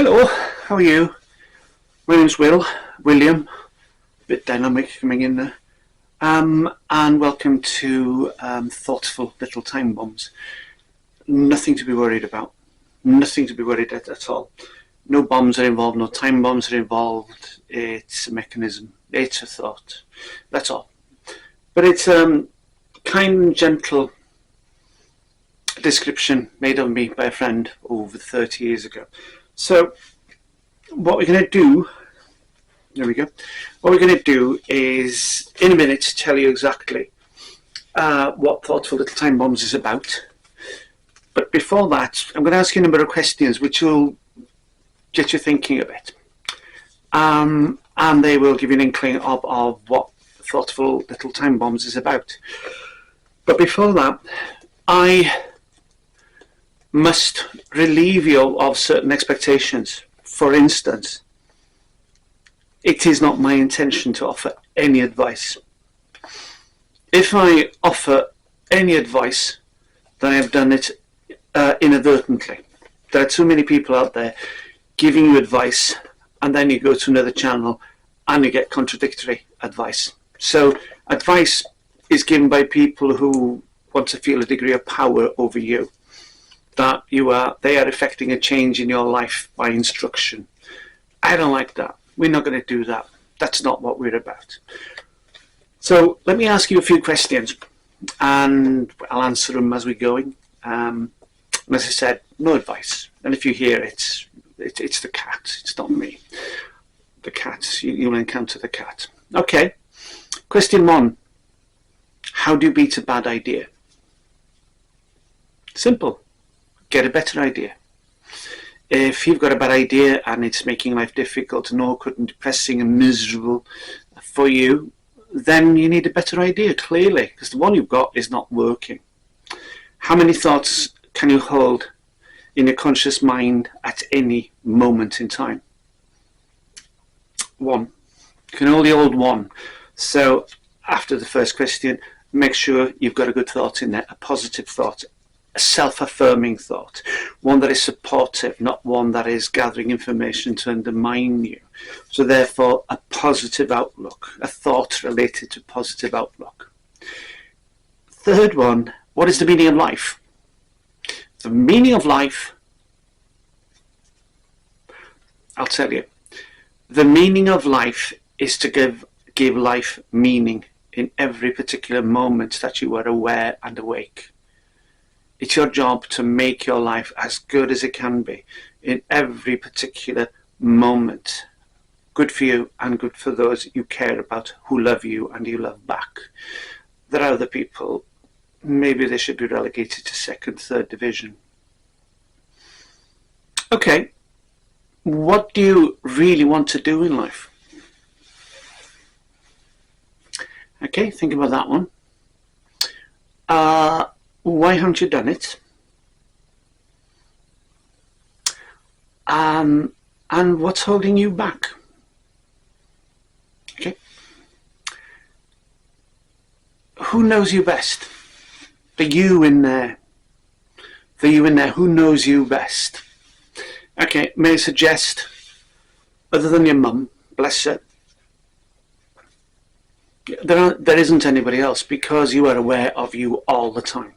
Hello, how are you? My name's William, a bit dynamic coming in there. And welcome to Thoughtful Little Time Bombs. Nothing to be worried about. Nothing to be worried at all. No bombs are involved, no time bombs are involved. It's a mechanism, it's a thought. That's all. But it's a kind and gentle description made of me by a friend over 30 years ago. So what we're going to do, there we go, what we're going to do is in a minute tell you exactly what Thoughtful Little Time Bombs is about. But before that, I'm going to ask you a number of questions which will get you thinking a bit. And they will give you an inkling of what Thoughtful Little Time Bombs is about. But before that, I must relieve you of certain expectations. For instance, it is not my intention to offer any advice. If I offer any advice, then I have done it inadvertently. There are too many people out there giving you advice, and then you go to another channel and you get contradictory advice. So advice is given by people who want to feel a degree of power over you, that they are effecting a change in your life by instruction. I don't like that. We're not going to do that. That's not what we're about. So let me ask you a few questions, and I'll answer them as we're going. And as I said, no advice. And if you hear it's the cat. It's not me. The cat. You'll encounter the cat. Okay. Question 1. How do you beat a bad idea? Simple. Get a better idea. If you've got a bad idea and it's making life difficult and awkward and depressing and miserable for you, then you need a better idea, clearly, because the one you've got is not working. How many thoughts can you hold in your conscious mind at any moment in time? 1. You can only hold 1. So after the first question, make sure you've got a good thought in there, a positive thought, a self-affirming thought, one that is supportive, not one that is gathering information to undermine you. So therefore, a positive outlook, a thought related to positive outlook. Third one, what is the meaning of life? The meaning of life, I'll tell you, the meaning of life is to give life meaning in every particular moment that you are aware and awake. It's your job to make your life as good as it can be in every particular moment. Good for you and good for those you care about, who love you and you love back. There are other people, maybe they should be relegated to 2nd, 3rd division. Okay, what do you really want to do in life? Okay, think about that one. Why haven't you done it? And what's holding you back? Okay. Who knows you best? The you in there. The you in there. Who knows you best? Okay, may I suggest, other than your mum, bless her, there isn't anybody else, because you are aware of you all the time.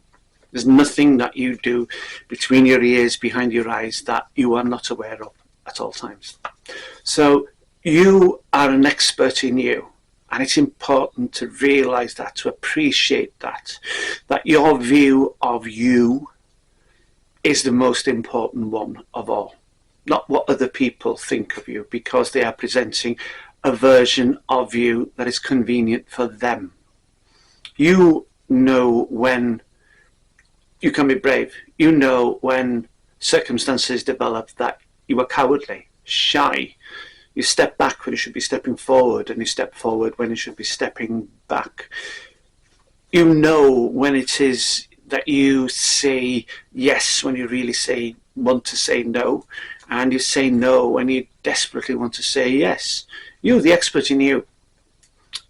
There's nothing that you do between your ears, behind your eyes, that you are not aware of at all times. So you are an expert in you, and it's important to realise that, to appreciate that your view of you is the most important one of all. Not what other people think of you, because they are presenting a version of you that is convenient for them. You know when you can be brave. You know when circumstances develop that you are cowardly, shy. You step back when you should be stepping forward, and you step forward when you should be stepping back. You know when it is that you say yes when you really want to say no, and you say no when you desperately want to say yes. You're the expert in you.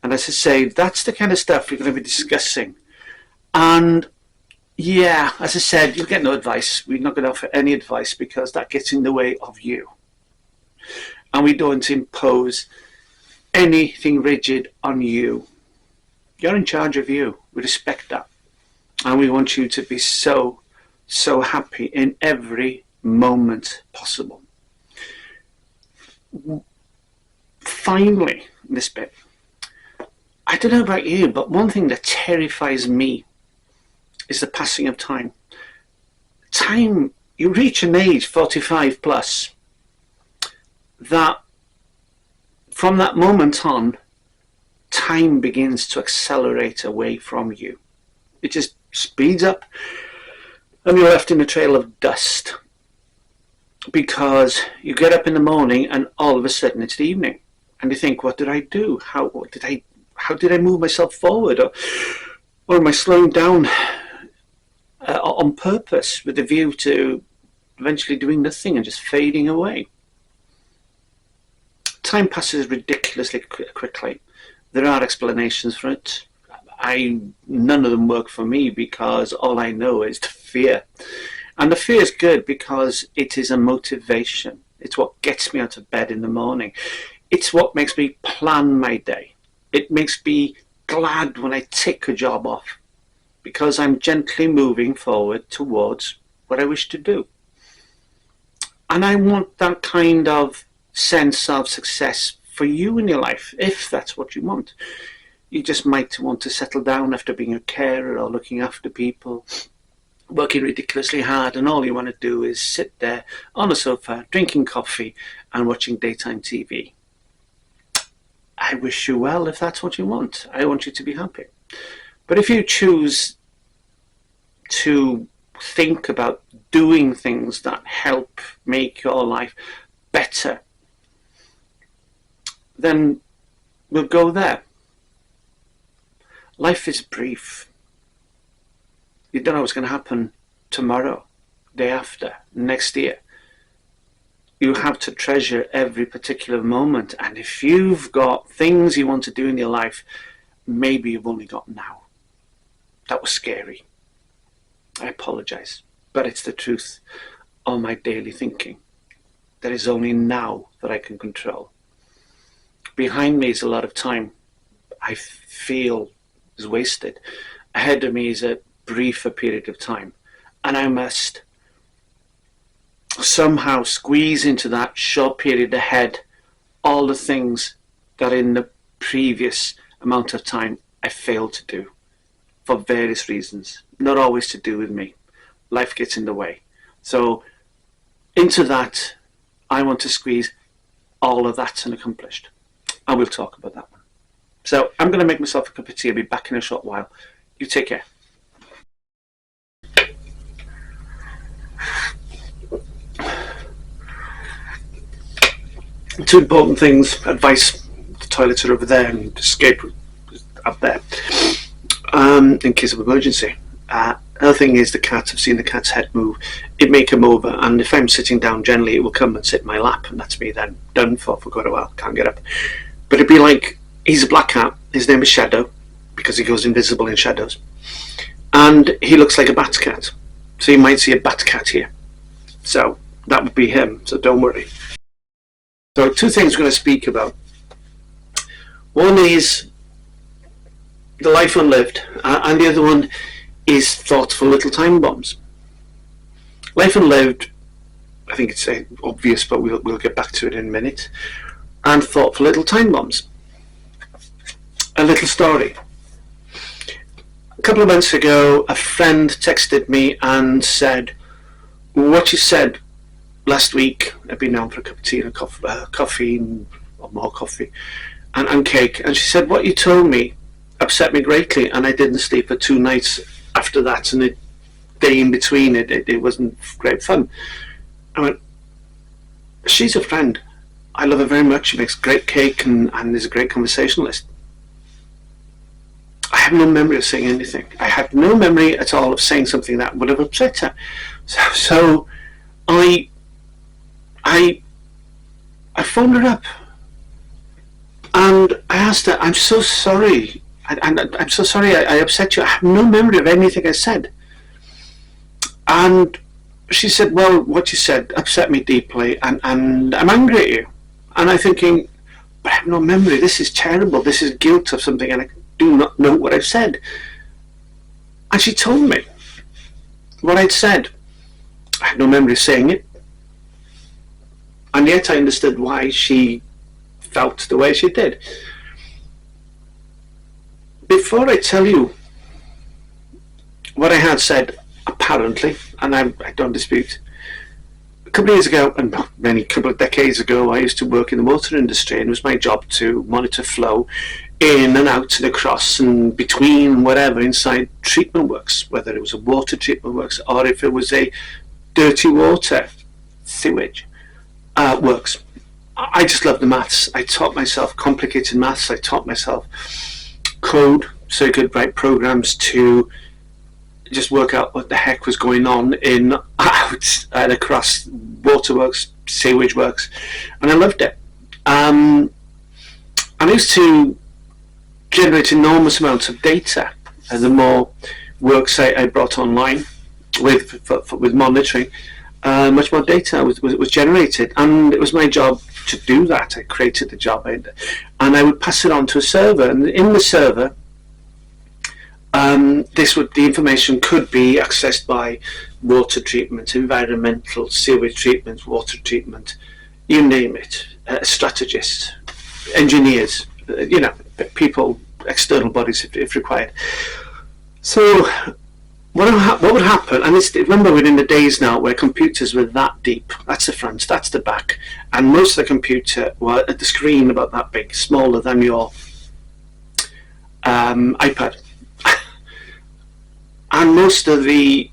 And as I say, that's the kind of stuff we're going to be discussing. And yeah, as I said, you'll get no advice. We're not going to offer any advice, because that gets in the way of you. and we don't impose anything rigid on you. You're in charge of you. We respect that. And we want you to be so happy in every moment possible. Finally, this bit. I don't know about you, but one thing that terrifies me is the passing of time. Time, you reach an age, 45 plus, that from that moment on, time begins to accelerate away from you. It just speeds up, and you're left in a trail of dust, because you get up in the morning and all of a sudden it's the evening, and you think, what did I do? How did I move myself forward, or am I slowing down on purpose with a view to eventually doing nothing and just fading away? Time passes ridiculously quickly. There are explanations for it. None of them work for me, because all I know is the fear. And the fear is good because it is a motivation. It's what gets me out of bed in the morning. It's what makes me plan my day. It makes me glad when I tick a job off, because I'm gently moving forward towards what I wish to do. And I want that kind of sense of success for you in your life, if that's what you want. You just might want to settle down after being a carer or looking after people, working ridiculously hard, and all you want to do is sit there on a sofa, drinking coffee and watching daytime TV. I wish you well if that's what you want. I want you to be happy. But if you choose to think about doing things that help make your life better, then we'll go there. Life is brief. You don't know what's going to happen tomorrow, day after, next year. You have to treasure every particular moment. And if you've got things you want to do in your life, maybe you've only got now. That was scary. I apologize, but it's the truth of my daily thinking. There is only now that I can control. Behind me is a lot of time I feel is wasted. Ahead of me is a briefer period of time, and I must somehow squeeze into that short period ahead all the things that in the previous amount of time I failed to do for various reasons, not always to do with me. Life gets in the way. So into that, I want to squeeze all of that unaccomplished. And we'll talk about that one. So I'm going to make myself a cup of tea. I'll be back in a short while. You take care. Two important things, advice. The toilets are over there and escape up there, in case of emergency. Another thing is the cat. I've seen the cat's head move. It may come over, and if I'm sitting down, generally it will come and sit in my lap, and that's me then done for quite a while. Can't get up. But it'd be like, he's a black cat. His name is Shadow, because he goes invisible in shadows. And he looks like a bat cat. So you might see a bat cat here. So that would be him, so don't worry. So two things we're going to speak about. One is the life unlived, and the other one is thoughtful little time bombs. Life unlived, I think it's obvious, but we'll get back to it in a minute. And thoughtful little time bombs. A little story. A couple of months ago, a friend texted me and said, what you said last week, I've been down for a cup of tea and a coffee, or more coffee, and cake. And she said, what you told me upset me greatly, and I didn't sleep for 2 nights after that, and the day in between it wasn't great fun. I went, she's a friend. I love her very much. She makes great cake and is a great conversationalist. I have no memory of saying anything. I have no memory at all of saying something that would have upset her. So I phoned her up and I asked her, I'm so sorry. I'm so sorry I upset you. I have no memory of anything I said. And she said, well, what you said upset me deeply, and I'm angry at you. And I'm thinking, but I have no memory. This is terrible. This is guilt of something, and I do not know what I've said. And she told me what I'd said. I had no memory of saying it. And yet I understood why she felt the way she did. Before I tell you what I had said, apparently, and I don't dispute, a couple of years ago, and many couple of decades ago, I used to work in the water industry, and it was my job to monitor flow in and out and across and between whatever inside treatment works, whether it was a water treatment works or if it was a dirty water sewage works. I just love the maths. I taught myself complicated maths. I taught myself code so I could write programs to just work out what the heck was going on in, out, and across waterworks, sewage works, and I loved it. I used to generate enormous amounts of data, and the more works I brought online with monitoring, much more data was generated, and it was my job to do that. I created the job, and I would pass it on to a server, and in the server, the information could be accessed by water treatment, environmental, sewage treatment, water treatment, you name it, strategists, engineers, people, external bodies if required. So what would happen, and remember we're in the days now where computers were that deep, that's the front, that's the back, and most of the computer were at the screen about that big, smaller than your iPad. And most of the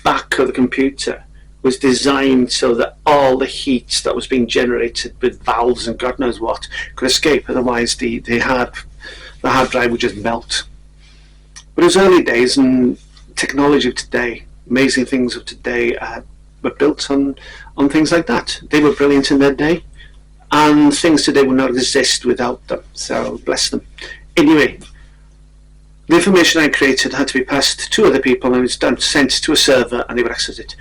back of the computer was designed so that all the heat that was being generated with valves and God knows what could escape, otherwise the hard drive would just melt. But it was early days, and technology of today, amazing things of today, were built on things like that. They were brilliant in their day, and things today would not exist without them, so bless them. Anyway, the information I created had to be passed to other people, and it was sent to a server, and they would access it.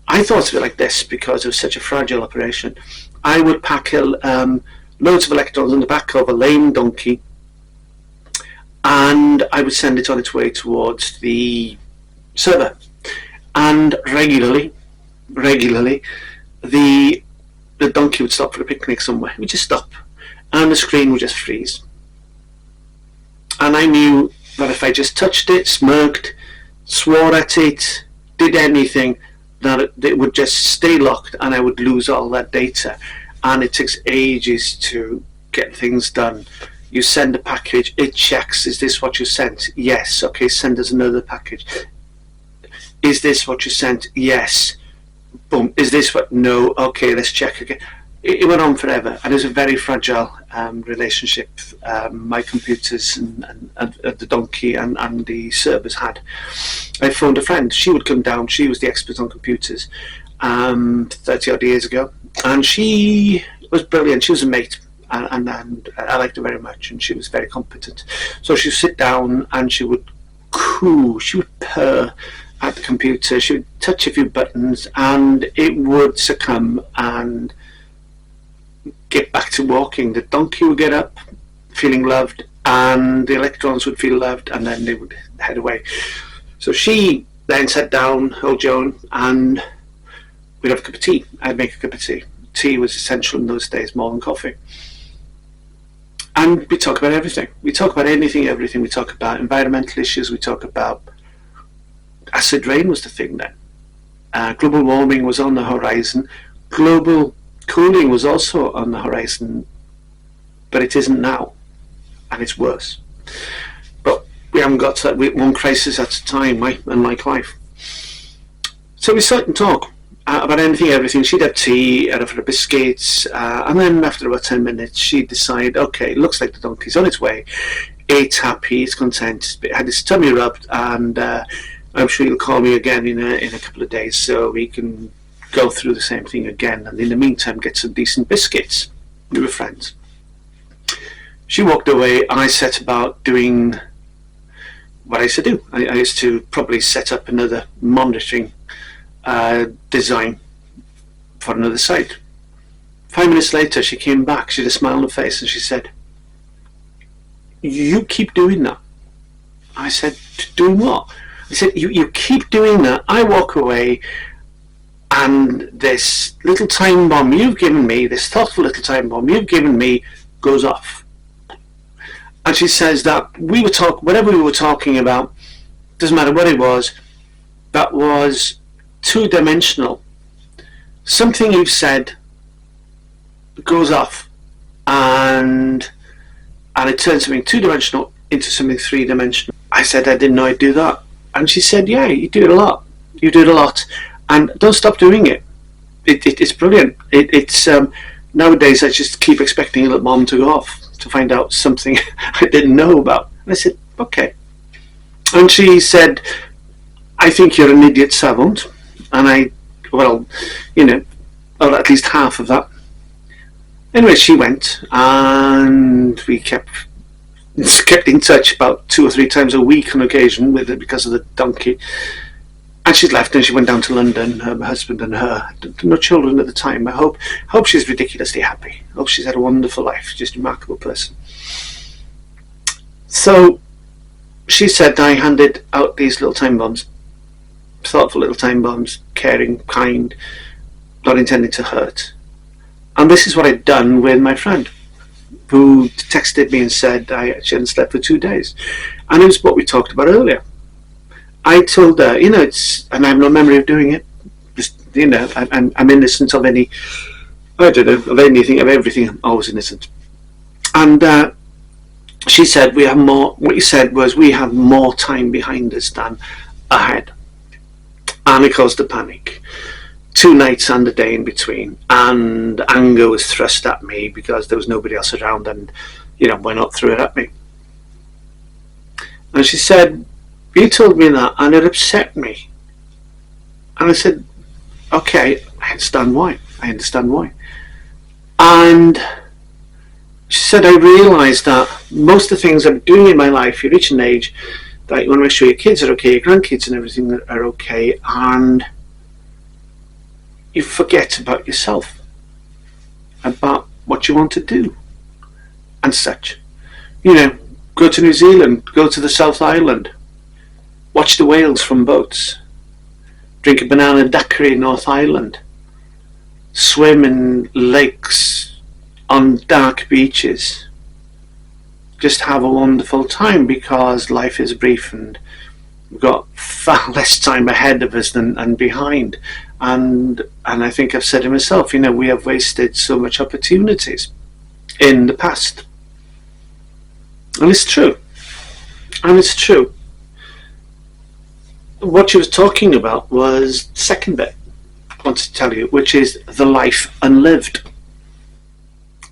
I thought of it like this because it was such a fragile operation. I would pack loads of electrons on the back of a lame donkey, and I would send it on its way towards the server. And regularly, the donkey would stop for a picnic somewhere. It would just stop, and the screen would just freeze. And I knew that if I just touched it, smirked, swore at it, did anything, that it would just stay locked, and I would lose all that data. And it takes ages to get things done. You send a package, it checks, is this what you sent? Yes. Okay, send us another package. Is this what you sent? Yes. Boom. Is this what? No. Okay, let's check again. It went on forever, and it was a very fragile relationship my computers and the donkey and the servers had. I phoned a friend. She would come down. She was the expert on computers 30 odd years ago, and she was brilliant. She was a mate, and I liked her very much, and she was very competent. So she would sit down and she would coo, she would purr at the computer. She would touch a few buttons, and it would succumb and get back to walking. The donkey would get up feeling loved, and the electrons would feel loved, and then they would head away. So she then sat down, old Joan, and we'd have a cup of tea. I'd make a cup of tea. Tea was essential in those days, more than coffee. And we talk about everything. We talk about anything, everything. We talk about environmental issues. We talk about acid rain was the thing then. Global warming was on the horizon. Global cooling was also on the horizon, but it isn't now, and it's worse. But we haven't got to that, one crisis at a time, unlike life. So we sat and talk about anything, everything. She'd have tea, I'd have her biscuits, and then after about 10 minutes, she'd decide, okay, it looks like the donkey's on its way. It's happy, it's content, it had its tummy rubbed, and I'm sure you'll call me again in a couple of days so we can go through the same thing again, and in the meantime get some decent biscuits. We were friends. She walked away, and I set about doing what I used to do. I used to probably set up another monitoring design for another site. 5 minutes later, she came back. She had a smile on her face, and she said, "You keep doing that." I said, "Doing what?" I said, you keep doing that. I walk away, and this little time bomb you've given me, this thoughtful little time bomb you've given me, goes off." And she says that whatever we were talking about, doesn't matter what it was, that was two-dimensional. Something you've said goes off, and it turns something two-dimensional into something three-dimensional. I said, "I didn't know I'd do that." And she said, "Yeah, you do it a lot. You do it a lot, and don't stop doing it. It's brilliant. It's nowadays I just keep expecting a little bomb to go off to find out something I didn't know about." And I said, "Okay." And she said, "I think you're an idiot savant." And well, at least half of that. Anyway, she went, and we kept in touch about 2 or 3 times a week on occasion with it because of the donkey. And she's left, and she went down to London, her husband and her, no children at the time. I hope she's ridiculously happy. I hope she's had a wonderful life, just a remarkable person. So she said I handed out these little time bombs, thoughtful little time bombs, caring, kind, not intending to hurt. And this is what I'd done with my friend, who texted me and said she hadn't slept for 2 days. And it was what we talked about earlier. I told her, and I have no memory of doing it. Just, I'm innocent of any, I don't know, of anything, of everything. I'm always innocent. And she said, what you said was, we have more time behind us than ahead. And it caused a panic. 2 nights and a day in between, and anger was thrust at me because there was nobody else around, and why not throw it at me? And she said, "You told me that, and it upset me." And I said, "Okay, I understand why. And she said, "I realised that most of the things I'm doing in my life, you reach an age that you want to make sure your kids are okay, your grandkids and everything are okay, and you forget about yourself, about what you want to do and such. Go to New Zealand, go to the South Island, watch the whales from boats, drink a banana daiquiri in North Island, swim in lakes, on dark beaches. Just have a wonderful time, because life is brief and we've got far less time ahead of us than behind. And I think I've said it myself, we have wasted so much opportunities in the past. And it's true. What she was talking about was the second bit I want to tell you, which is the life unlived.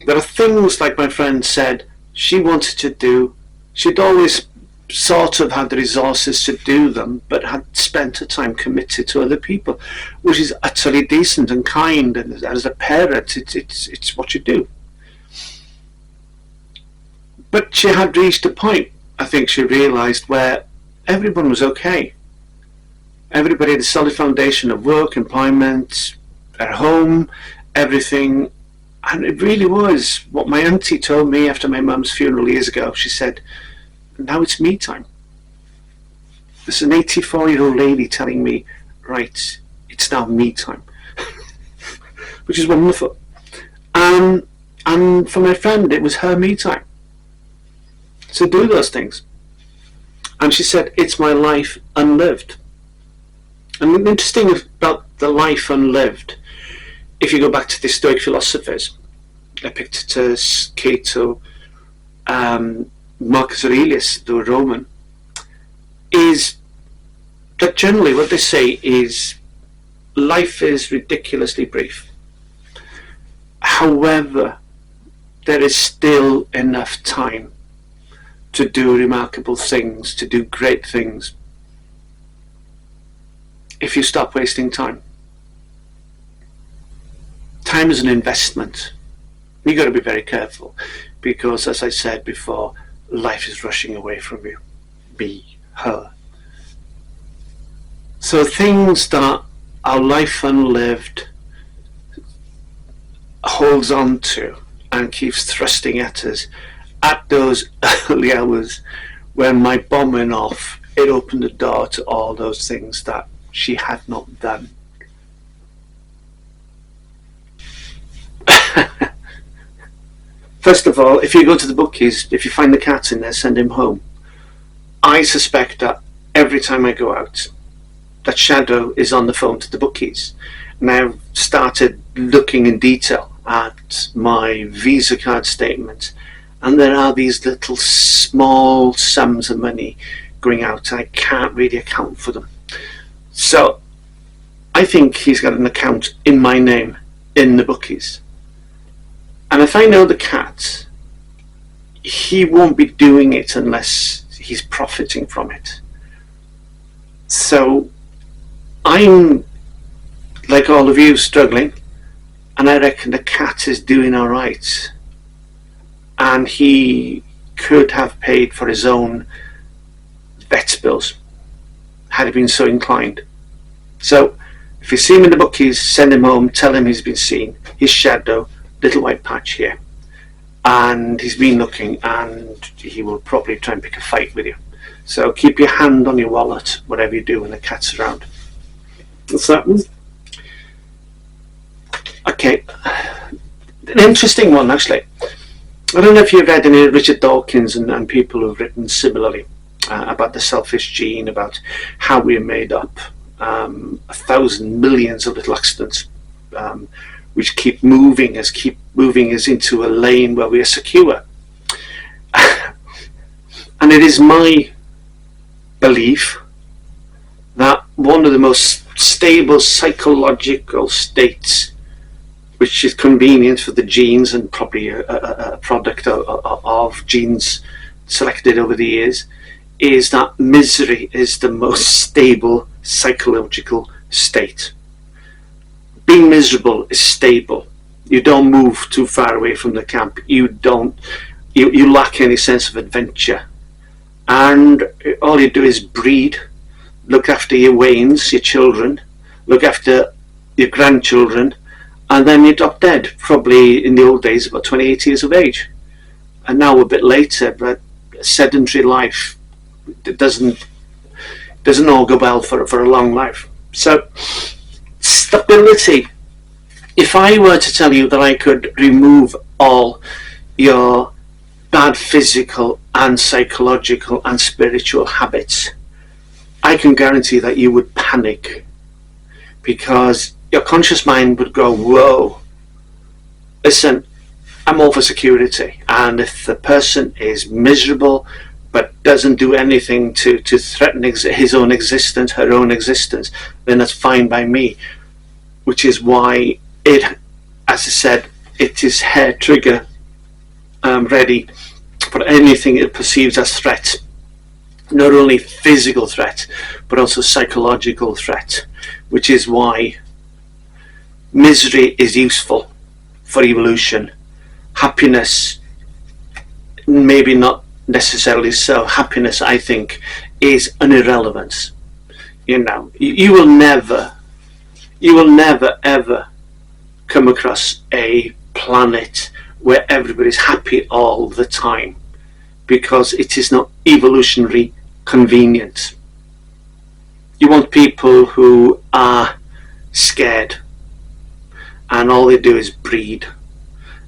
There are things, like my friend said, she wanted to do. She'd always sort of had the resources to do them, but had spent her time committed to other people, which is utterly decent and kind, and as a parent it's what you do. But she had reached a point, I think she realised, where everyone was okay. Everybody had a solid foundation of work, employment, at home, everything. And it really was what my auntie told me after my mum's funeral years ago. She said, "Now it's me time." There's an 84-year-old lady telling me, "Right, it's now me time," which is wonderful. And for my friend, it was her me time to do those things. And she said, "It's my life unlived." And the interesting about the life unlived, if you go back to the Stoic philosophers, Epictetus, Cato, Marcus Aurelius, the Roman, is that generally what they say is life is ridiculously brief. However, there is still enough time to do remarkable things, to do great things, if you stop wasting time. Time is an investment. You've got to be very careful, because, as I said before, life is rushing away from you. Me, her. So things that are life unlived holds on to and keeps thrusting at us at those early hours when my bomb went off. It opened the door to all those things that she had not done. First of all, if you go to the bookies, if you find the cat in there, send him home. I suspect that every time I go out, that shadow is on the phone to the bookies. And I've started looking in detail at my Visa card statement, and there are these little small sums of money going out, and I can't really account for them. So I think he's got an account in my name in the bookies. And if I know the cat, he won't be doing it unless he's profiting from it. So I'm, like all of you, struggling, and I reckon the cat is doing all right. And he could have paid for his own vet bills had he been so inclined. So if you see him in the bookies, send him home, tell him he's been seen, his shadow, little white patch here, and he's been looking, and he will probably try and pick a fight with you. So keep your hand on your wallet, whatever you do when the cat's around. What's that one? Okay, an interesting one actually. I don't know if you've read any of Richard Dawkins and people who've written similarly about the selfish gene, about how we're made up, 1,000 millions of little accidents which keep moving us into a lane where we are secure. And it is my belief that one of the most stable psychological states, which is convenient for the genes and probably a product of genes selected over the years, is that misery is the most stable psychological state. Being miserable is stable. You don't move too far away from the camp. You lack any sense of adventure. And all you do is breed, look after your wains, your children, look after your grandchildren, and then you drop dead, probably in the old days about 28 years of age. And now a bit later, but sedentary life, it doesn't all go well for a long life. So stability. If I were to tell you that I could remove all your bad physical and psychological and spiritual habits, I can guarantee that you would panic, because your conscious mind would go, whoa, listen, I'm all for security, and if the person is miserable but doesn't do anything to threaten his own existence, her own existence, then that's fine by me. Which is why it, as I said, it is hair trigger ready for anything it perceives as threat. Not only physical threat, but also psychological threat. Which is why misery is useful for evolution. Happiness, maybe not necessarily so. Happiness, I think, is an irrelevance. You know, you will never ever come across a planet where everybody's happy all the time, because it is not evolutionary convenient. You want people who are scared and all they do is breed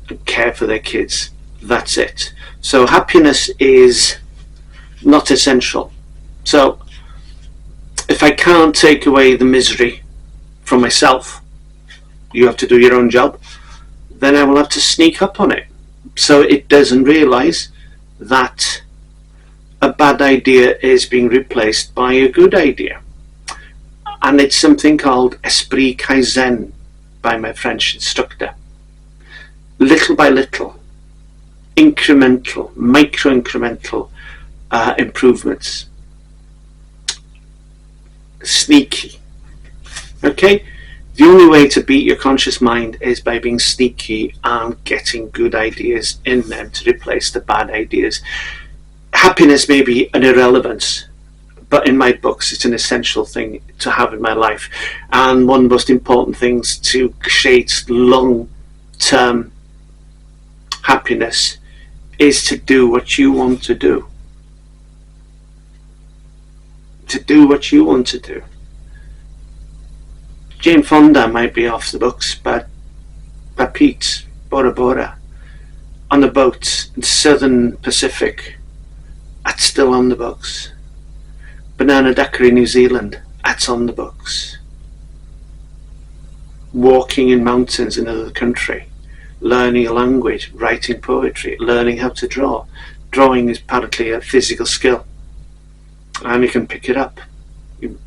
and care for their kids. That's it. So happiness is not essential. So if I can't take away the misery from myself, you have to do your own job, then I will have to sneak up on it, so it doesn't realize that a bad idea is being replaced by a good idea. And it's something called esprit kaizen by my French instructor. Little by little, incremental, micro-incremental improvements. Sneaky. Okay? The only way to beat your conscious mind is by being sneaky and getting good ideas in them to replace the bad ideas. Happiness may be an irrelevance, but in my books it's an essential thing to have in my life, and one of the most important things to create long happiness is to do what you want to do. To do what you want to do. Jane Fonda might be off the books, but Pete, Bora Bora, on the boat in the Southern Pacific, that's still on the books. Banana Daiquiri, New Zealand, that's on the books. Walking in mountains in another country, learning a language, writing poetry, learning how to draw. Drawing is apparently a physical skill, and you can pick it up.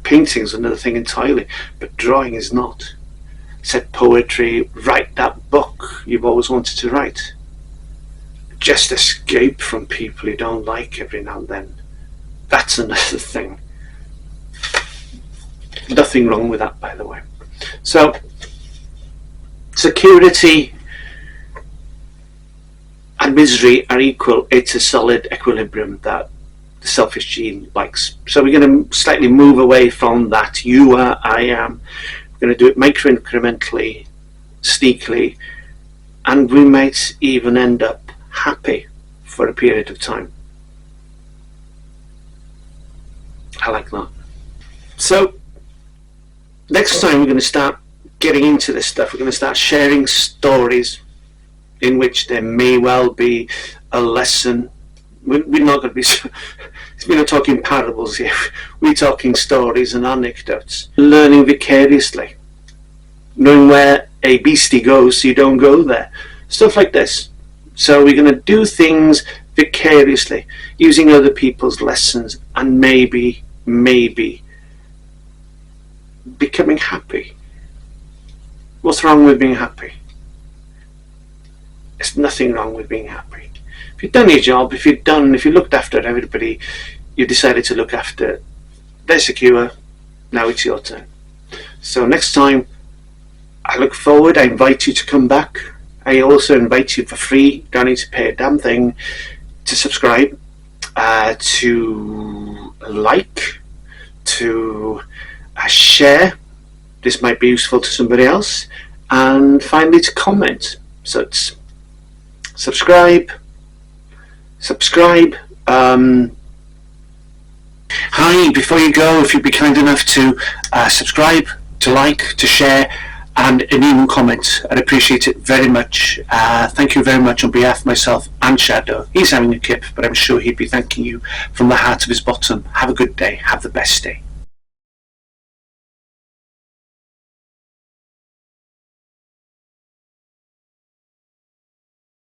Painting is another thing entirely, but drawing is not. Said poetry, write that book you've always wanted to write. Just escape from people you don't like every now and then. That's another thing. Nothing wrong with that, by the way. So, security and misery are equal. It's a solid equilibrium that the selfish gene likes. So we're going to slightly move away from that you are, I am. We're going to do it micro-incrementally, sneakily, and we might even end up happy for a period of time. I like that. So next time we're going to start getting into this stuff. We're going to start sharing stories in which there may well be a lesson. We're not going to be, we're not talking parables here. We're talking stories and anecdotes. Learning vicariously. Knowing where a beastie goes so you don't go there. Stuff like this. So we're going to do things vicariously, using other people's lessons, and maybe becoming happy. What's wrong with being happy? There's nothing wrong with being happy. If you've done your job, if you looked after everybody you decided to look after, they're secure. Now it's your turn. So next time, I look forward. I invite you to come back. I also invite you for free, don't need to pay a damn thing, to subscribe, to like, to share. This might be useful to somebody else. And finally, to comment. So it's subscribe. Hi, before you go, if you'd be kind enough to subscribe, to like, to share, and an even comment, I'd appreciate it very much. Thank you very much on behalf of myself and Shadow. He's having a kip, but I'm sure he'd be thanking you from the heart of his bottom. Have a good day. Have the best day.